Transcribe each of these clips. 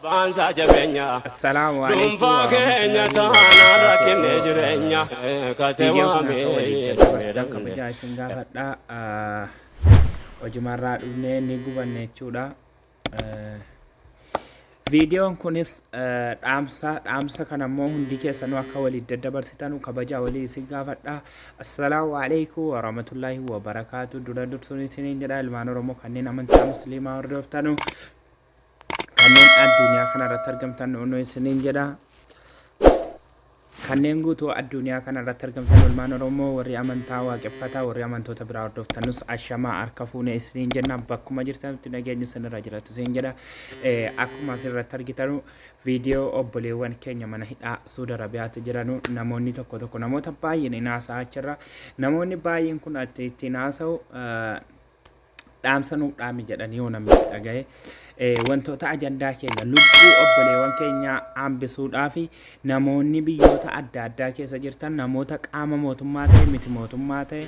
Bansa jabeenya Assalamu alaikum dhuunfaa keenya warahmatullahi taanaan rakkinne wabarakatuh. jireenya kate Video kana akka waliin waamee daddabarsitan kabajaa isin gaafadha. Hojumarraa dhufnee ni gubanne jechuudha. Videoon kunis dhaamsa kana immoo hundi keessanuu akka waliin daddabarsitan kabajaa walii isin gaafadha. Assalamu alaikum warahmatullahi wabarakatuh. Dura dursuun isiniin jedha ilmaan Oromoo kanneen amantaa musliimaa hordoftanu kanneen addunyaa kanarratti argamtan onnoo isiniin jedha. Kanneen guutuu addunyaa kanarratti argamtan ilmaan Oromoo warri amantaa waaqeffataa warri amantoota biraa hordoftanus ashamaa harka fuunee isiniin jenna. Bakkuma jirtanitti nageenyi isinirra jiraatu isiniin jedha. Akkuma asirratti argitanu viidiyoo obboleewwan keenya mana hidhaa Suudi Arabiyaatti jiranu namoonni tokko namoota baay'een haasa'aa jira. Namoonni baay'een kun ittiin haasa'u dhaamsa nuuf dhaami jedhanii yoo namni dhagaye wantoota ajandaa keenya lubbuu obboleewwan keenya hambisuudhaaf namoonni biyyoota adda addaa keessa jirtan namoota qaama mootummaa ta'e miti mootummaa ta'e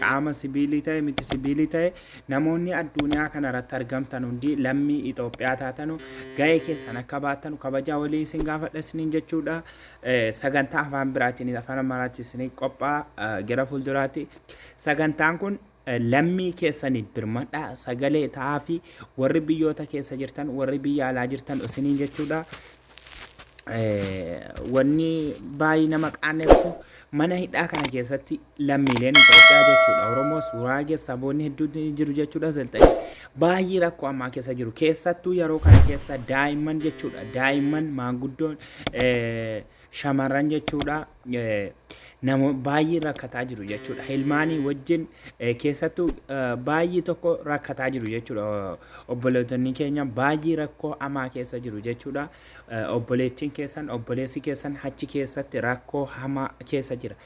qaama sibiilii ta'e miti sibiilii ta'e namoonni addunyaa kanarratti argamtan hundi lammii Itoophiyaa taatanu gahee keessan akka baatanu kabajaa walii isin gaafadha isiniin jechuudha. Sagantaa afaan biraatiin afaan Amaaraatiin isin qophaa'a gara fuulduraatti sagantaan kun lammii keessanii birmadha sagalee ta'aa fi warri biyyoota keessa jirtan warri biyya alaa jirtan isiniin jechuudha. Wanni baay'ee nama qaannessu mana hidhaa kana keessatti lammiileen Itoophiyaa jechuudha Oromoos Guraagee saboonni hedduun jiru jechuudha. Silxee baay'ee rakkoo ammaa keessa jiru keessattuu yeroo kana keessa daa'imman jechuudha daa'imman maanguddoon shamarran jechuudha. Nama baay'ee rakkataa jiru jechuudha. Ilmaanii wajjin keessattuu baay'ee tokko rakkataa jiru jechuudha. Obboleettonni keenya baay'ee rakkoo hamaa keessa jiru jechuudha. Obboleettiin keessan obboleessi keessan achi keessatti rakkoo hamaa keessa jira.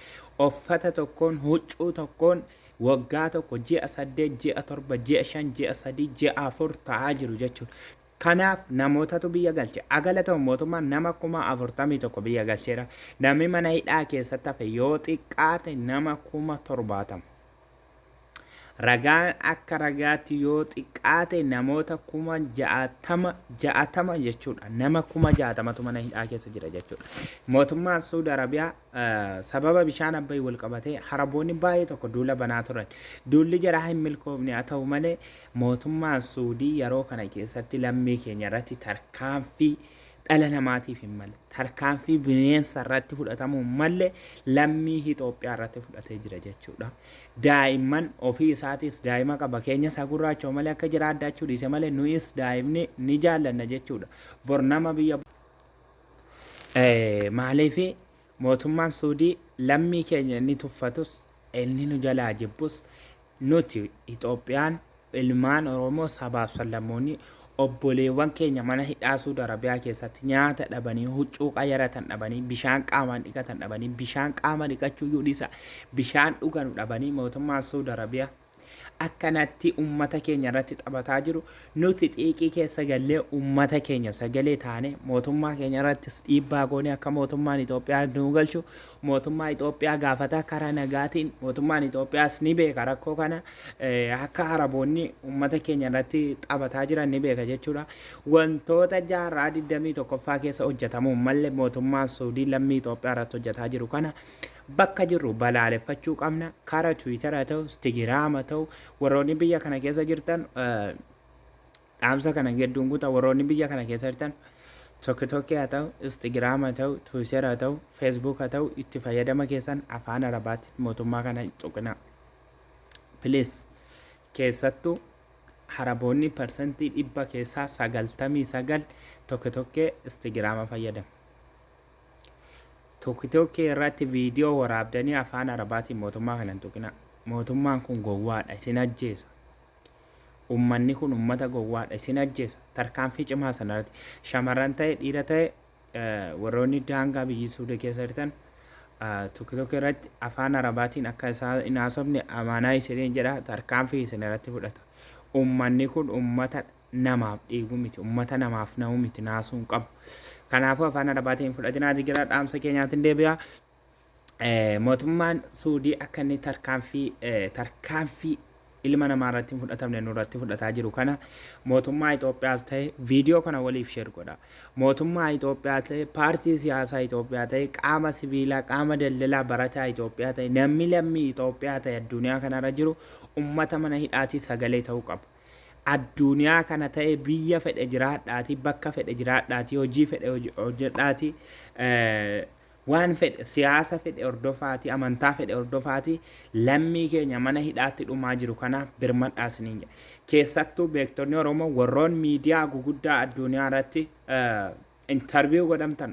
Uffata tokkoon huccuu tokkoon waggaa tokko ji'a 8 ji'a 7 ji'a 5 ji'a 3 ji'a 4 ta'aa jiru jechuudha. Kanaaf namootatu biyya galche agalata mootummaan nama 41,000 biyya galcheera. Namni mana hidhaa keessatti hafe yoo xiqqaate nama 70,000. Ragaan akka ragaatti yoo xiqqaate namoota 60,000 jechuudha. Nama 60,000tu mana hidhaa keessa jira jechuudha. Mootummaan Suudi Arabiyaa sababa bishaan Abbayii wal qabatee haraboonni baay'ee tokko duula banaa turan. Duulli jaraa hin milkoofne haa ta'u malee mootummaan Suudii yeroo kana keessatti lammii keenya irratti tarkaanfii dhala namaatiif hin malle tarkaanfii bineensa irratti fudhatamuu malle lammii Itoophiyaa irratti fudhatee jira jechuudha. Daa'imman ofii isaatis daa'ima qaba keenya isaa gurraacha malee akka jiraachuu dhiise malee nuyis daa'imni ni jaallanna jechuudha. Bor nama biyya maaliif mootummaan Suudii lammii keenya inni tuffatus inni nu jalaa jibbus nuti Itoophiyaan ilmaan Oromoo sabaaf sablammoonni obboleewwan keenya mana hidhaa Suudi Arabiyaa keessatti nyaata dhabanii huccuu qayyaratan dhabanii bishaan qaamaan dhiqatan dhabanii bishaan qaama dhiqachuu iyyuu dhiisa bishaan dhugan dhabanii mootummaan Suudi Arabiyaa akkanatti ummata keenya irratti taphataa jiru. Nuti xiiqii keessa gallee ummata keenya sagalee taane mootummaa keenya irrattis dhiibbaa goone akka mootummaan Itoophiyaa nu galchu mootummaa Itoophiyaa gaafataa karaa nagaatiin mootummaan Itoophiyaas ni beeka rakkoo kana akka haraboonni ummata keenya irratti taphataa jiran ni beeka jechuudha. Wantoota jaarraa 21ffaa keessa hojjetamu malee mootummaan Suudii lammii Itoophiyaa irratti hojjetaa jiru kana bakka jirru balaaleffachuu qabna. Karaa Twitter haa ta'u Instagram haa ta'u warroonni biyya kana keessa jirtan dhaamsa kana gidduun guutaa warroonni biyya kana keessa jirtan TikTok haa ta'u Instagram haa ta'u Twitter haa ta'u Facebook haa ta'u itti fayyadama keessan afaan Arabaatti mootummaa kana tuqina. Please keessattuu haraboonni persentii 100 keessaa 99 TikTok Instagram fayyadamu. TikTok irratti viidiyoo waraabdanii afaan Arabaatiin mootummaa kana tuqina. Mootummaan kun gowwaadha isin ajjeesa. Ummanni kun ummata gowwaadha isin ajjeesa. Tarkaanfii cimaa sanarratti shamarran ta'e dhiira ta'e warroonni daangaa biyyi Suudii keessa jirtan TikTok irratti afaan Arabaatiin akka isaan hin haasofne amaanaa isiniin jedha tarkaanfii isin irratti fudhata. Ummanni kun ummata namaaf dhiigu miti ummata namaaf na'u miti naasuu hin qabu. Kanaafuu afaan Arabaatiin fudhatinaa jira dhaamsa keenyaatiin deebi'a. Mootummaan Suudii akka inni tarkaanfii ilma namaa irratti fudhatamne nurratti fudhataa jiru kana mootummaa Itoophiyaas ta'e viidiyoo kana waliif sheer godha. Mootummaa Itoophiyaa ta'e paartii siyaasaa Itoophiyaa ta'e qaama sibiilaa qaama daldalaa barataa Itoophiyaa ta'e namni lammii Itoophiyaa ta'e addunyaa kanarra jiru ummata mana hidhaatii sagalee ta'uu qaba. Addunyaa kana ta'e biyya fedhe jiraadhaatii bakka fedhe jiraadhaatii hojii fedhe hojjedhaatii waan fedhe siyaasa fedhe hordofaatii amantaa fedhe hordofaatii lammii keenya mana hidhaatti dhumaa jiru kana birmadhaas ni jedha. Keessattuu beektonni Oromoo warroon miidiyaa guguddaa addunyaa irratti interview godhamtan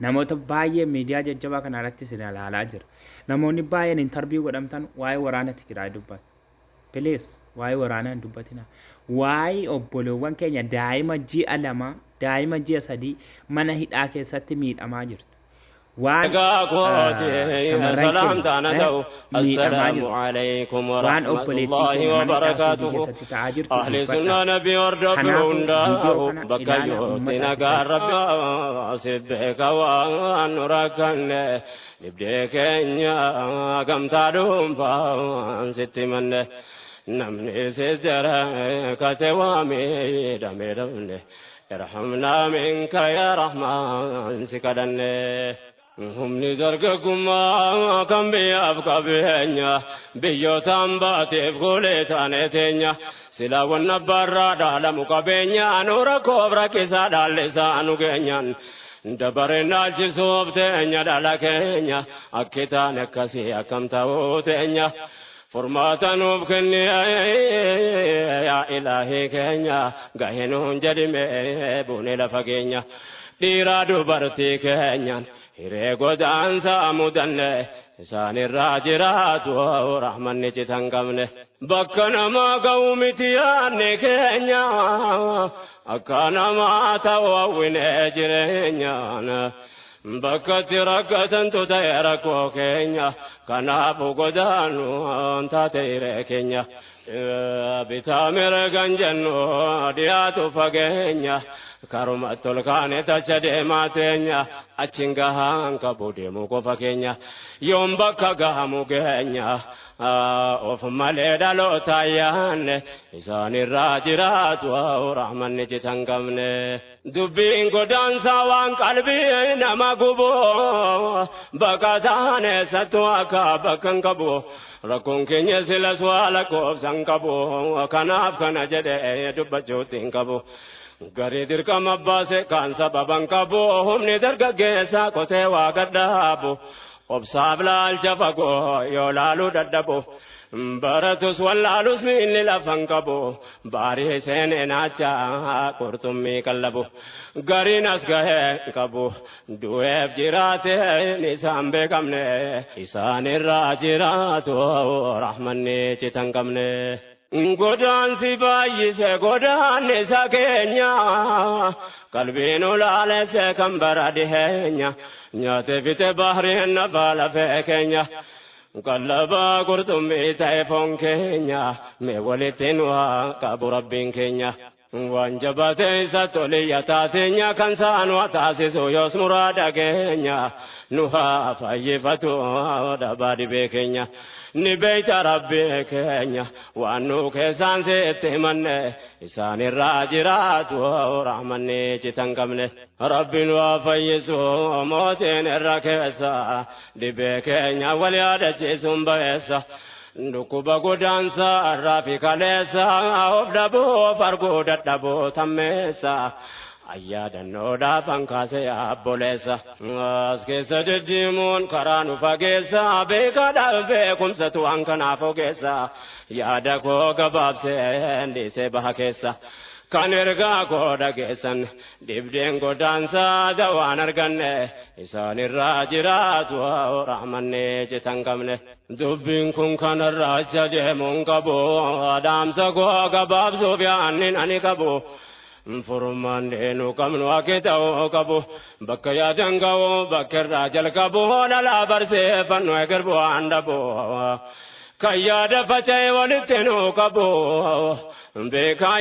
namoota baay'ee miidiyaa jajjabaa kana irratti isin ilaalaa jira. Namoonni baay'een interview godhamtan waa'ee waraana Tigraay dubbatu. Please waa'ee waraanaan dubbatina. Waa'ee obboleewwan keenya daa'ima ji'a 2 daa'ima ji'a 3 mana hidhaa keessatti miidhamaa jirtu. Waan shamarran keenya miidhamaa jirtu. Waan obboleettiin keenya mana hidhaa Suudii keessatti ta'aa jirtu dubbadha. Kanaafuu viidiyoo kana ilaala Libdee keenya gamtaa dhuunfaan sitti manne namni sijjara kate waamee damee dhabne irhamnaa minka yaa rahmaan si kadhanne. Humni dargaggummaa kan biyyaaf qabeenya biyyootaan baateef golee taane teenya silaa wanna abbaarraa dhaalamu qabeenya nuura koobra keessaa dhaallisaa nu geenyaan. Dabareen jisuuf teenya dhala keenya akkitaan akkasii akkam ta'uu teenya furmaata nuuf kenni yaa ilaahii keenya gahee nuun jedhime buune lafa keenya dhiiraa dubartii keenyaan hiree godaansa mudanne isaanirraa jiraatu rahmanni citan qabne bakka namaa ga'u miti yaanne keenya akka namaa ta'u hawwine jireenyaan bakkatti rakkatantu ta'e rakkoo keenya kanaafu godaannu taate hiree keenya bitaa mirgaan jennu dhiyaatu fageenya karumatti ol kaane tacha deemaa teenya achiin gahaan qabu deemuu qofa keenya yoom bakka gahamu geenya of malee dhaloota yaanne isaanirraa jiraatu rahmanni citan qabne dubbiin godaansaa waan qalbii nama gubu bakka taane sattu akka bakkan qabu rakkoon keenya silas waa lakkoofsan qabu kanaaf kana jedhee dubbachuutti hin qabu. Gari dirqama baase kan sababan qabu humni dargaggeessa qotee waa gadhaabu obsaaf laalcha fagoo yoo laaluu dadhabu baratus wallaalus miilli lafan qabu baarii seenee naacha qurxummii qallabu gariin as gahee qabu du'eef jiraateen isaan beekamne isaanirraa jiraatu rahmanni citan qabne. Godaansi baay'ise godaannisa keenya qalbiin ulaalesse kan bara dhiheenya nyaate fite bahriin nafa lafee keenya qallabaa qurxummii ta'e foon keenya mee walitti nu haa qabu rabbiin keenya waan jabaate isa toliyya taateenya kan saanu taasisu yoos muraada keenya nu haa fayyifatu dhabaa dhibee keenya. Ni beeyta rabbii keenya waan nu keessaan sitti himanne isaanirraa jiraatu rahmanni citan qabne rabbiin waa fayyisu mootiin irra keessa dhibee keenya wal yaadachiisuun baheessa dhukkuba godaansa irraa fi kaleessa of dhabuu arguu dadhabuu tammeessa. Ayyaadannoo fankaase abboleessa as keessa deddeemuun karaa nu fageessa beekaadhaaf beekumsatu waan kanaaf ogeessa yaada koo gabaabsee dhiisee baha keessa kan ergaa koo dhageessan dhibdeen godaansaa dawaan arganne isaanirraa jiraatu rahmanni citan qabne dubbiin kun kanarraa acha deemuun qabu dhaamsa koo gabaabsuuf yaannin ani qabu. Furmaan deenu qabnu akka ta'uu qabu bakka yaadan ga'u bakka irraa jalqabu dhalaa barsiifannu eegar bu'aan dhabu kan yaada faca'e walitti nu qabu beekaa